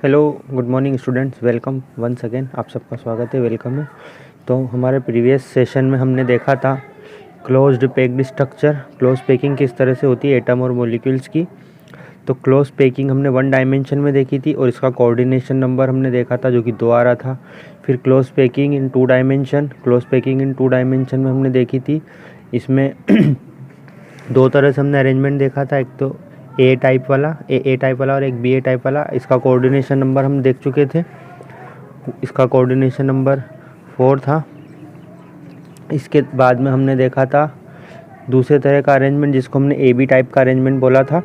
Hello good morning students, welcome once again. आप सबका स्वागत है, वेलकम है। तो हमारे प्रीवियस सेशन में हमने देखा था closed packed structure, close packing किस तरह से होती है एटम और मॉलिक्यूल्स की। तो क्लोज पैकिंग हमने 1 डायमेंशन में देखी थी और इसका कोऑर्डिनेशन नंबर हमने देखा था जो कि 2 आ रहा था। फिर close packing in 2 dimension, close packing in 2 dimension में हमने देखी थी। इसमें दो तरह से हमने अरेंजमेंट देखा था, एक तो ए टाइप वाला और एक बी टाइप वाला। इसका कोऑर्डिनेशन नंबर हम देख चुके थे, इसका कोऑर्डिनेशन नंबर 4 था। इसके बाद में हमने देखा था दूसरे तरह का अरेंजमेंट जिसको हमने ए बी टाइप का अरेंजमेंट बोला था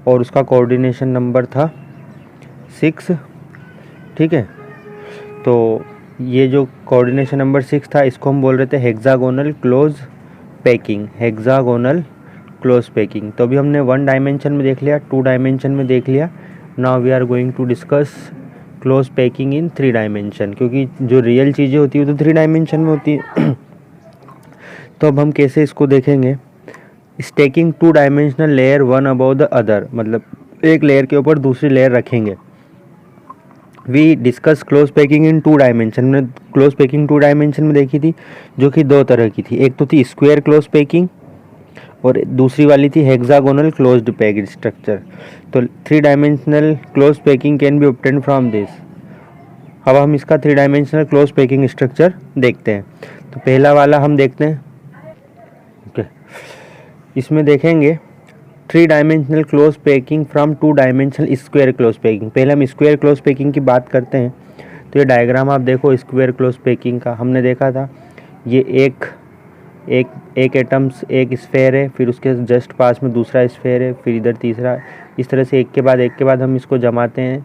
और उसका कोऑर्डिनेशन नंबर था 6। ठीक है, तो ये जो कोऑर्डिनेशन नंबर 6 था इसको हम बोल रहे थे hexagonal close packing, hexagonal close packing. तो अभी हमने 1 डायमेंशन में देख लिया, 2 डायमेंशन में देख लिया। Now we are going to discuss close packing in 3 dimension, क्योंकि जो रियल चीज़ें होती है वो तो 3 डायमेंशन में होती है। तो अब हम कैसे इसको देखेंगे। Stacking 2 dimensional layer one above the other, मतलब एक लेयर के ऊपर दूसरी लेयर रखेंगे। We discuss close packing in 2 dimension में। क्लोज पैकिंग 2 डायमेंशन में देखी थी जो कि 2 तरह की थी, एक तो थी स्क्वायर क्लोज पैकिंग और दूसरी वाली थी हेक्सागोनल क्लोज्ड पैक्ड स्ट्रक्चर। तो 3 dimensional close packing can be obtained from this. अब हम इसका 3 डायमेंशनल क्लोज पैकिंग स्ट्रक्चर देखते हैं। तो पहला वाला हम देखते हैं। ओके, इसमें देखेंगे 3 dimensional close packing from 2 dimensional square close packing. पहले हम स्क्वायर क्लोज पैकिंग की बात करते हैं। तो ये डायग्राम आप देखो स्क्वायर क्लोज पैकिंग का, हमने देखा था ये एक एटम्स एक स्फेयर है, फिर उसके जस्ट पास में दूसरा स्फेयर है, फिर इधर तीसरा, इस तरह से एक के बाद हम इसको जमाते हैं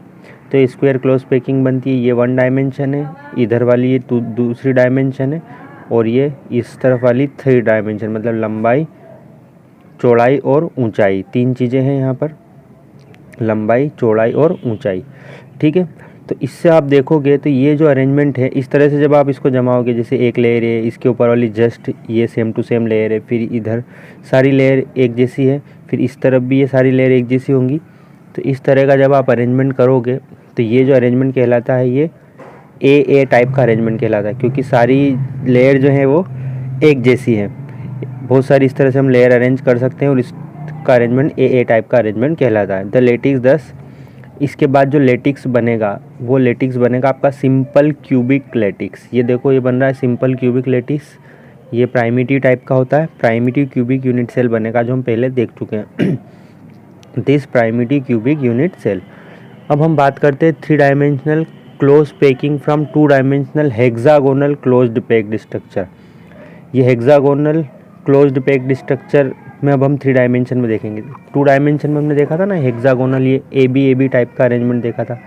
तो स्क्वायर क्लोज पैकिंग बनती है। ये 1 डायमेंशन है, इधर वाली ये दूसरी डायमेंशन है और ये इस तरफ वाली 3 डायमेंशन, मतलब लंबाई चौड़ाई और ऊंचाई, 3 चीज़ें हैं यहाँ पर, लंबाई चौड़ाई और ऊंचाई। ठीक है, तो इससे आप देखोगे तो ये जो अरेंजमेंट है इस तरह से जब आप इसको जमाओगे, जैसे एक लेयर है, इसके ऊपर वाली जस्ट ये सेम टू सेम लेयर है, फिर इधर सारी लेयर एक जैसी है, फिर इस तरफ भी ये सारी लेयर एक जैसी होंगी। तो इस तरह का जब आप अरेंजमेंट करोगे तो ये जो अरेंजमेंट कहलाता है ये ए टाइप का अरेंजमेंट कहलाता है, क्योंकि सारी लेयर जो है वो एक जैसी है। बहुत सारी इस तरह से हम लेयर अरेंज कर सकते हैं और इसका अरेंजमेंट ए टाइप का अरेंजमेंट कहलाता है। The latex 10। इसके बाद जो लेटिक्स बनेगा वो लेटिक्स बनेगा आपका सिंपल क्यूबिक लेटिक्स। ये देखो ये बन रहा है सिंपल क्यूबिक लेटिक्स, ये प्राइमिटिव टाइप का होता है। प्राइमिटिव क्यूबिक यूनिट सेल बनेगा जो हम पहले देख चुके हैं। This primitive cubic unit cell. अब हम बात करते हैं 3 dimensional close packing from 2 dimensional hexagonal closed packed structure. ये हेक्सागोनल क्लोज्ड पैक्ड स्ट्रक्चर में अब हम 3 डायमेंशन में देखेंगे। 2 डायमेंशन में हमने देखा था ना हेक्सागोनल, ये ए बी टाइप का अरेंजमेंट देखा था,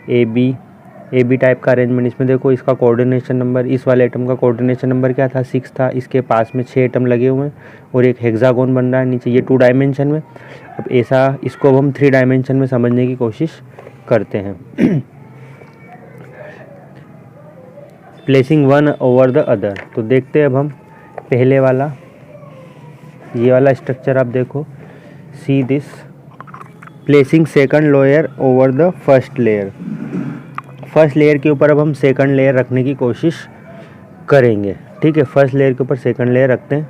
ए बी टाइप का अरेंजमेंट। इसमें देखो इसका कोऑर्डिनेशन नंबर, इस वाले एटम का कोऑर्डिनेशन नंबर क्या था, 6 था। इसके पास में 6 एटम लगे हुए हैं और एक हेक्सागोन बन रहा है नीचे, ये 2 डायमेंशन में। अब ऐसा इसको अब हम 3 डायमेंशन में समझने की कोशिश करते हैं। Placing one over the other. तो देखते हैं अब हम पहले वाला, ये वाला स्ट्रक्चर आप देखो, see this, placing second layer over the first layer. First layer के ऊपर अब हम सेकंड लेयर रखने की कोशिश करेंगे। ठीक है, फर्स्ट लेयर के ऊपर सेकंड लेयर रखते हैं।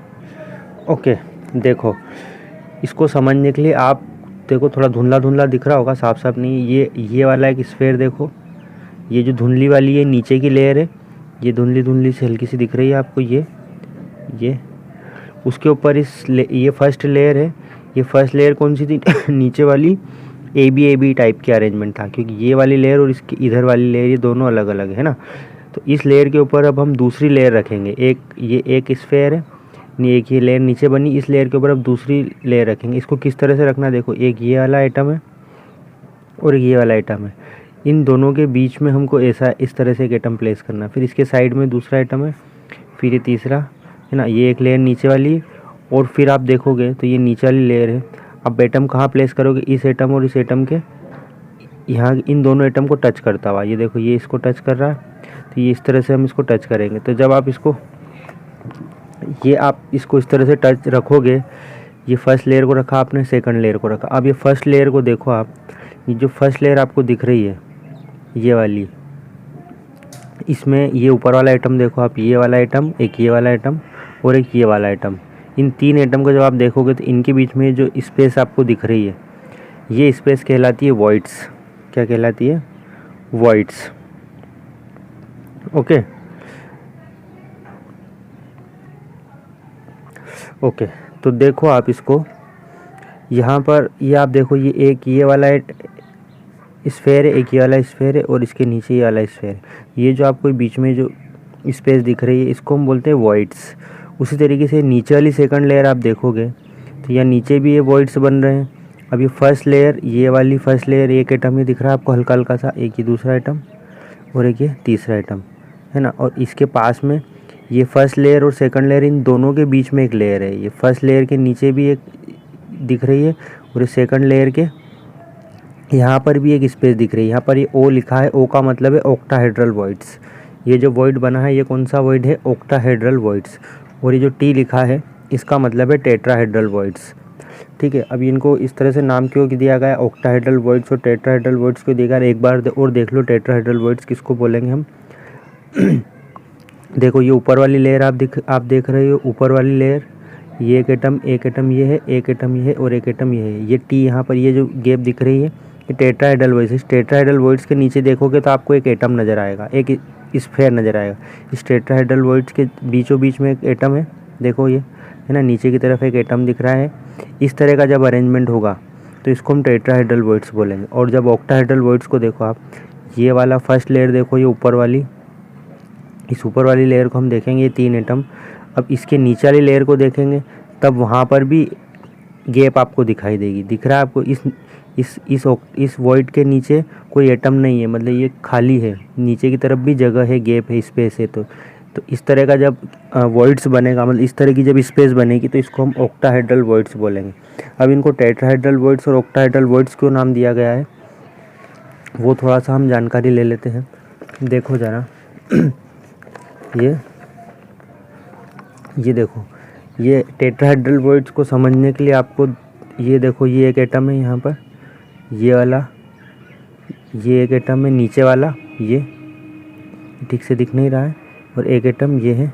ओके, देखो इसको समझने के लिए आप देखो, थोड़ा धुंधला धुंधला दिख रहा होगा, साफ साफ नहीं। ये वाला एक स्फेयर देखो, ये जो धुंधली वाली है नीचे की लेयर है, ये धुंधली धुंधली से हल्की सी दिख रही है आपको, ये उसके ऊपर ये फर्स्ट लेयर है। ये फर्स्ट लेयर कौन सी थी? नीचे वाली ए बी टाइप की अरेंजमेंट था, क्योंकि ये वाली लेयर और इसकी इधर वाली लेयर ये दोनों अलग अलग है ना। तो इस लेयर के ऊपर अब हम दूसरी लेयर रखेंगे। एक स्फेयर है, एक ये लेयर नीचे बनी, इस लेयर के ऊपर अब दूसरी लेयर रखेंगे। इसको किस तरह से रखना, देखो एक ये वाला आइटम है और ये वाला आइटम है, इन दोनों के बीच में हमको ऐसा इस तरह से एक आइटम प्लेस करना। फिर इसके साइड में दूसरा आइटम है, फिर ये तीसरा है ना, ये एक लेयर नीचे वाली, और फिर आप देखोगे तो ये नीचे वाली लेयर है। अब एटम कहाँ प्लेस करोगे, इस एटम और इस एटम के यहाँ, इन दोनों एटम को टच करता हुआ। ये देखो ये इसको टच कर रहा है, तो ये इस तरह से हम इसको टच करेंगे। तो जब आप इसको इस तरह से टच रखोगे, ये फर्स्ट लेयर को रखा आपने, सेकंड लेयर को रखा। अब ये फर्स्ट लेयर को देखो आप, ये जो फर्स्ट लेयर आपको दिख रही है, ये वाली, इसमें ये ऊपर वाला आइटम देखो आप, ये वाला आइटम, एक ये वाला आइटम और एक ये वाला आइटम। इन 3 आइटम को जब आप देखोगे तो इनके बीच में जो स्पेस आपको दिख रही है, ये स्पेस कहलाती है वॉइड्स। क्या कहलाती है? वॉइड्स। ओके ओके, तो देखो आप इसको यहाँ पर, ये आप देखो, ये एक ये वाला स्फेयर है, एक ये वाला स्फेयर है और इसके नीचे ये वाला स्फेयर है। ये जो आपको बीच में जो स्पेस दिख रही है इसको हम बोलते हैं वॉइड्स। उसी तरीके से नीचे वाली सेकंड लेयर आप देखोगे तो यहाँ नीचे भी ये वॉइड्स बन रहे हैं। अब ये फर्स्ट लेयर, ये वाली फर्स्ट लेयर, एक आइटम ये दिख रहा है आपको हल्का हल्का सा, एक ये दूसरा आइटम और एक ये तीसरा आइटम है ना। और इसके पास में ये फर्स्ट लेयर और सेकंड लेयर, इन दोनों के बीच में एक लेयर है। ये फर्स्ट लेयर के नीचे भी एक दिख रही है और ये सेकंड लेयर के यहाँ पर भी एक स्पेस दिख रही है। यहाँ पर ये ओ लिखा है, ओ का मतलब है ऑक्टाहेड्रल वॉइड्स। ये जो वॉइड बना है ये कौन सा वॉइड है? Octahedral voids. और ये जो टी लिखा है इसका मतलब है टेट्राहेड्रल वॉइड्स। ठीक है, अब इनको इस तरह से नाम क्यों दिया गया है? ऑक्टाहेड्रल वॉइड्स और टेट्राहेड्रल वॉइड्स को दिया गया। एक बार और देख लो, टेट्राहेड्रल वॉइड्स किसको बोलेंगे हम। देखो ये ऊपर वाली लेयर आप देख रहे हो, ऊपर वाली लेयर, ये एक एटम ये है, एक एटम ये है और एक एटम ये है। ये टी यहाँ पर ये जो गैप दिख रही है ये टेट्राहेड्रल वॉइड्स। टेट्राहेड्रल वॉइड्स के नीचे देखोगे तो आपको एक एटम नज़र आएगा, एक स्फेयर नज़र आएगा। इस टेट्राहेड्रल वॉइड्स के बीचों बीच में एक एटम है, देखो ये है ना, नीचे की तरफ एक एटम दिख रहा है। इस तरह का जब अरेंजमेंट होगा तो इसको हम टेट्राहेड्रल वॉइड्स बोलेंगे। और जब ऑक्टाहेड्रल वॉइड्स को देखो आप, ये वाला फर्स्ट लेयर देखो, ये ऊपर वाली, इस ऊपर वाली लेयर को हम देखेंगे ये 3 एटम। अब इसके नीचे वाली लेयर को देखेंगे तब वहाँ पर भी गैप आपको दिखाई देगी। दिख रहा है आपको? इस वॉइड के नीचे कोई एटम नहीं है, मतलब ये खाली है, नीचे की तरफ भी जगह है, गैप है, स्पेस है। तो इस तरह का जब वॉइड्स बनेगा, मतलब इस तरह की जब स्पेस बनेगी तो इसको हम ऑक्टाहेड्रल वॉइड्स बोलेंगे। अब इनको टेट्राहेड्रल वॉइड्स और ऑक्टाहेड्रल वॉइड्स क्यों नाम दिया गया है वो थोड़ा सा हम जानकारी ले लेते हैं। देखो ज़रा, ये देखो, ये टेट्राहेड्रल वॉइड्स को समझने के लिए आपको ये देखो, ये एक एटम है यहाँ पर, ये वाला, ये एक एटम है नीचे वाला, ये ठीक से दिख नहीं रहा है, और एक एटम ये है।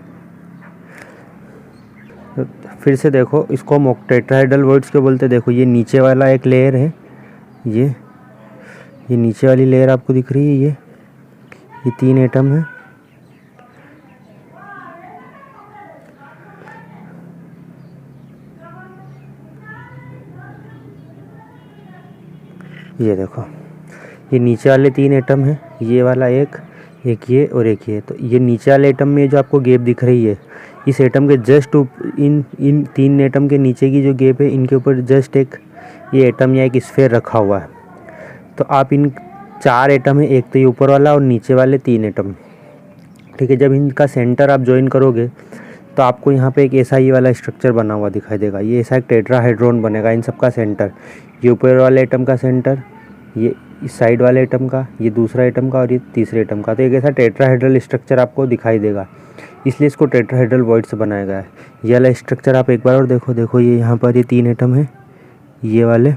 तो फिर से देखो, इसको हम टेट्राहेड्रल वॉइड्स के बोलते हैं। देखो ये नीचे वाला एक लेयर है, ये नीचे वाली लेयर आपको दिख रही है, ये 3 एटम है। ये देखो, ये नीचे वाले 3 एटम हैं, ये वाला एक ये और एक ये। तो ये नीचे वाले एटम में जो आपको गैप दिख रही है, इस एटम के जस्ट इन 3 एटम के नीचे की जो गैप है, इनके ऊपर जस्ट एक ये एटम या एक स्फेयर रखा हुआ है। तो आप इन 4 एटम है, एक तो ये ऊपर वाला और नीचे वाले 3 एटम, ठीक है। जब इनका सेंटर आप ज्वाइन करोगे तो आपको यहाँ पे एक ऐसा ही वाला स्ट्रक्चर बना हुआ दिखाई देगा। ये ऐसा एक टेट्राहेड्रॉन बनेगा, इन सब का सेंटर, ये ऊपर वाले एटम का सेंटर, ये इस साइड वाले एटम का, ये दूसरा एटम का और ये तीसरे एटम का। तो एक ऐसा टेट्राहेड्रल स्ट्रक्चर आपको दिखाई देगा, इसलिए इसको टेट्राहेड्रल वॉइड्स बनाया गया है। ये वाला स्ट्रक्चर आप एक बार और देखो, ये यहाँ पर ये 3 एटम है, ये वाले,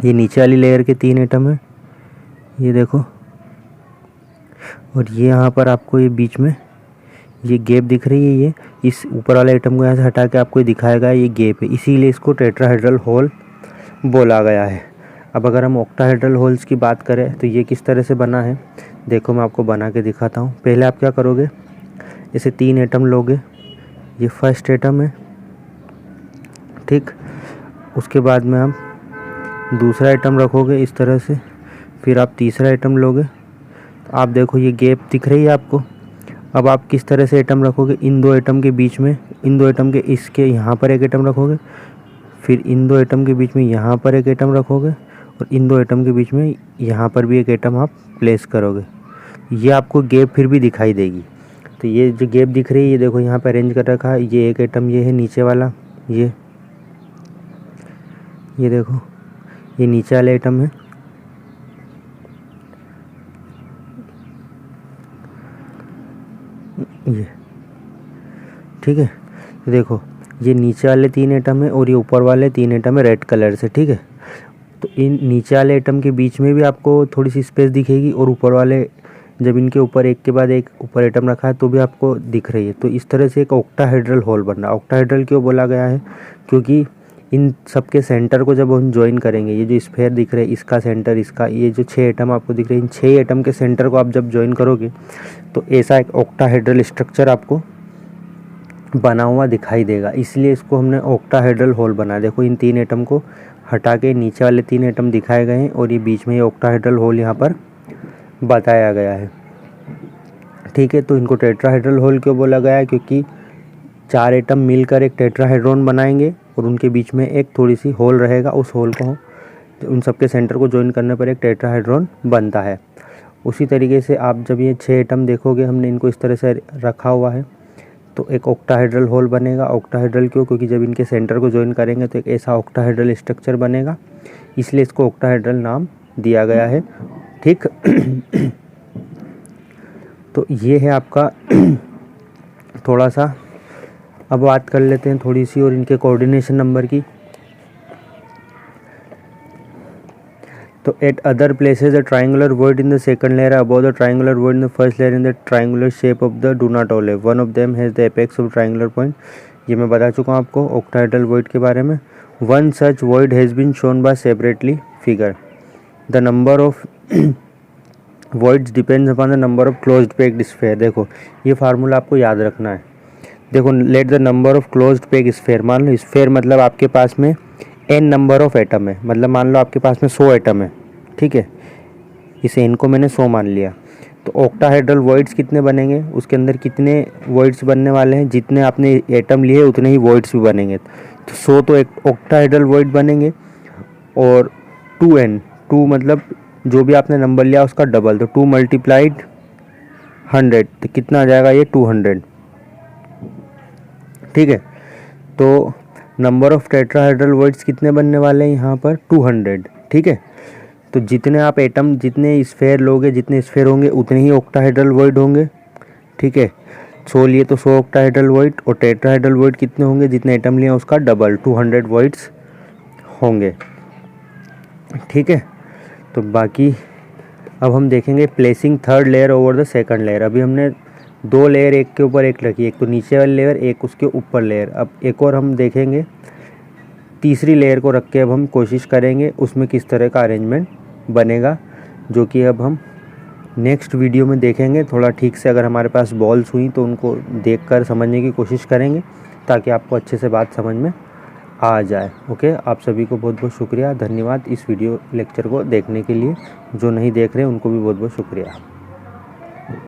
ये नीचे वाली लेयर के 3 एटम है, ये देखो, और ये यहाँ पर आपको ये बीच में ये गैप दिख रही है, ये इस ऊपर वाले एटम को यहाँ से हटा के आपको दिखाएगा ये गैप है, इसीलिए इसको टेट्राहेड्रल होल बोला गया है। अब अगर हम ऑक्टाहेड्रल होल्स की बात करें तो ये किस तरह से बना है, देखो मैं आपको बना के दिखाता हूँ। पहले आप क्या करोगे, इसे 3 एटम लोगे, ये फर्स्ट एटम है, ठीक। उसके बाद में आप दूसरा एटम रखोगे इस तरह से, फिर आप तीसरा एटम लोगे। तो आप देखो ये गैप दिख रही है आपको। अब आप किस तरह से एटम रखोगे, इन 2 एटम के बीच में, इन 2 एटम के इसके यहाँ पर एक एटम रखोगे, फिर इन 2 एटम के बीच में यहाँ पर एक एटम रखोगे, और इन 2 एटम के बीच में यहाँ पर भी एक एटम आप प्लेस करोगे। ये आपको गैप फिर भी दिखाई देगी। तो ये जो गैप दिख रही है, ये देखो यहाँ पर अरेंज कर रखा है, ये एक एटम ये है नीचे वाला, ये देखो, ये नीचे वाला एटम है, ये, ठीक है। तो देखो ये नीचे वाले 3 एटम है और ये ऊपर वाले 3 एटम है रेड कलर से, ठीक है। तो इन नीचे वाले एटम के बीच में भी आपको थोड़ी सी स्पेस दिखेगी, और ऊपर वाले जब इनके ऊपर एक के बाद एक ऊपर एटम रखा है तो भी आपको दिख रही है। तो इस तरह से एक ऑक्टाहेड्रल होल बन रहा है। ऑक्टाहेड्रल क्यों बोला गया है? क्योंकि इन सब के सेंटर को जब हम ज्वाइन करेंगे, ये जो स्फेयर दिख रहे हैं इसका सेंटर, इसका, ये जो 6 एटम आपको दिख रहे हैं, इन 6 एटम के सेंटर को आप जब ज्वाइन करोगे तो ऐसा एक ऑक्टाहेड्रल स्ट्रक्चर आपको बना हुआ दिखाई देगा। इसलिए इसको हमने ऑक्टाहेड्रल होल बनाया। देखो इन 3 एटम को हटा के नीचे वाले 3 एटम दिखाए गए हैं, और ये बीच में ये ऑक्टाहेड्रल होल यहाँ पर बताया गया है। ठीक है, तो इनको टेट्राहेड्रल होल क्यों बोला गया है? क्योंकि 4 एटम मिलकर एक टेट्राहेड्रॉन बनाएंगे, और उनके बीच में एक थोड़ी सी होल रहेगा। उस होल को उन सबके सेंटर को ज्वाइन करने पर एक टेट्राहेड्रॉन बनता है। उसी तरीके से आप जब ये 6 एटम देखोगे, हमने इनको इस तरह से रखा हुआ है, तो एक ऑक्टाहेड्रल होल बनेगा। ऑक्टाहेड्रल क्यों? क्योंकि जब इनके सेंटर को ज्वाइन करेंगे तो एक ऐसा ऑक्टाहेड्रल स्ट्रक्चर बनेगा, इसलिए इसको ऑक्टाहेड्रल नाम दिया गया है। ठीक तो ये है आपका थोड़ा सा। अब बात कर लेते हैं थोड़ी सी और इनके कोऑर्डिनेशन नंबर की। तो eight other places a triangular void in the second layer above the triangular void in the first layer in the triangular shape of the do not overlap. One of them has the apex of triangular point. ये मैं बता चुका हूँ आपको octahedral void के बारे में। One such void has been shown by separately figure. The number of voids depends upon the number of closed packed sphere. देखो ये फार्मूला आपको याद रखना है। देखो let the number of closed packed sphere, मान लो स्फेयर मतलब आपके पास में n नंबर ऑफ एटम है, मतलब मान लो आपके पास में 100 एटम है। ठीक है, इसे इनको मैंने 100 मान लिया। तो ऑक्टाहेड्रल वॉइड्स कितने बनेंगे? उसके अंदर कितने वॉइड्स बनने वाले हैं? जितने आपने एटम लिए उतने ही वॉइड्स भी बनेंगे। तो 100 तो एक ऑक्टाहेड्रल वॉइड बनेंगे, और 2n, 2 मतलब जो भी आपने नंबर लिया उसका डबल, तो 2 मल्टीप्लाइड 100, तो कितना आ जाएगा ये 200। ठीक है, तो नंबर ऑफ टेट्राहेड्रल वॉइड्स कितने बनने वाले हैं यहाँ पर? 200। ठीक है, तो जितने आप एटम, जितने स्फेयर लोगे, जितने स्फेयर होंगे उतने ही ऑक्टाहेड्रल वॉइड होंगे। ठीक है, 100 लिए तो 100 ऑक्टाहेड्रल वॉइड, और टेट्राहेड्रल वॉइड कितने होंगे? जितने एटम लिए उसका डबल, 200 वॉइड्स होंगे। ठीक है, तो बाकी अब हम देखेंगे placing third layer over the second layer. अभी हमने 2 लेयर एक के ऊपर एक रखी, एक तो नीचे वाली लेयर, एक उसके ऊपर लेयर। अब एक और हम देखेंगे, तीसरी लेयर को रख के अब हम कोशिश करेंगे उसमें किस तरह का अरेंजमेंट बनेगा, जो कि अब हम नेक्स्ट वीडियो में देखेंगे। थोड़ा ठीक से अगर हमारे पास बॉल्स हुई तो उनको देखकर समझने की कोशिश करेंगे, ताकि आपको अच्छे से बात समझ में आ जाए। ओके, आप सभी को बहुत बहुत शुक्रिया, धन्यवाद इस वीडियो लेक्चर को देखने के लिए। जो नहीं देख रहे उनको भी बहुत बहुत शुक्रिया।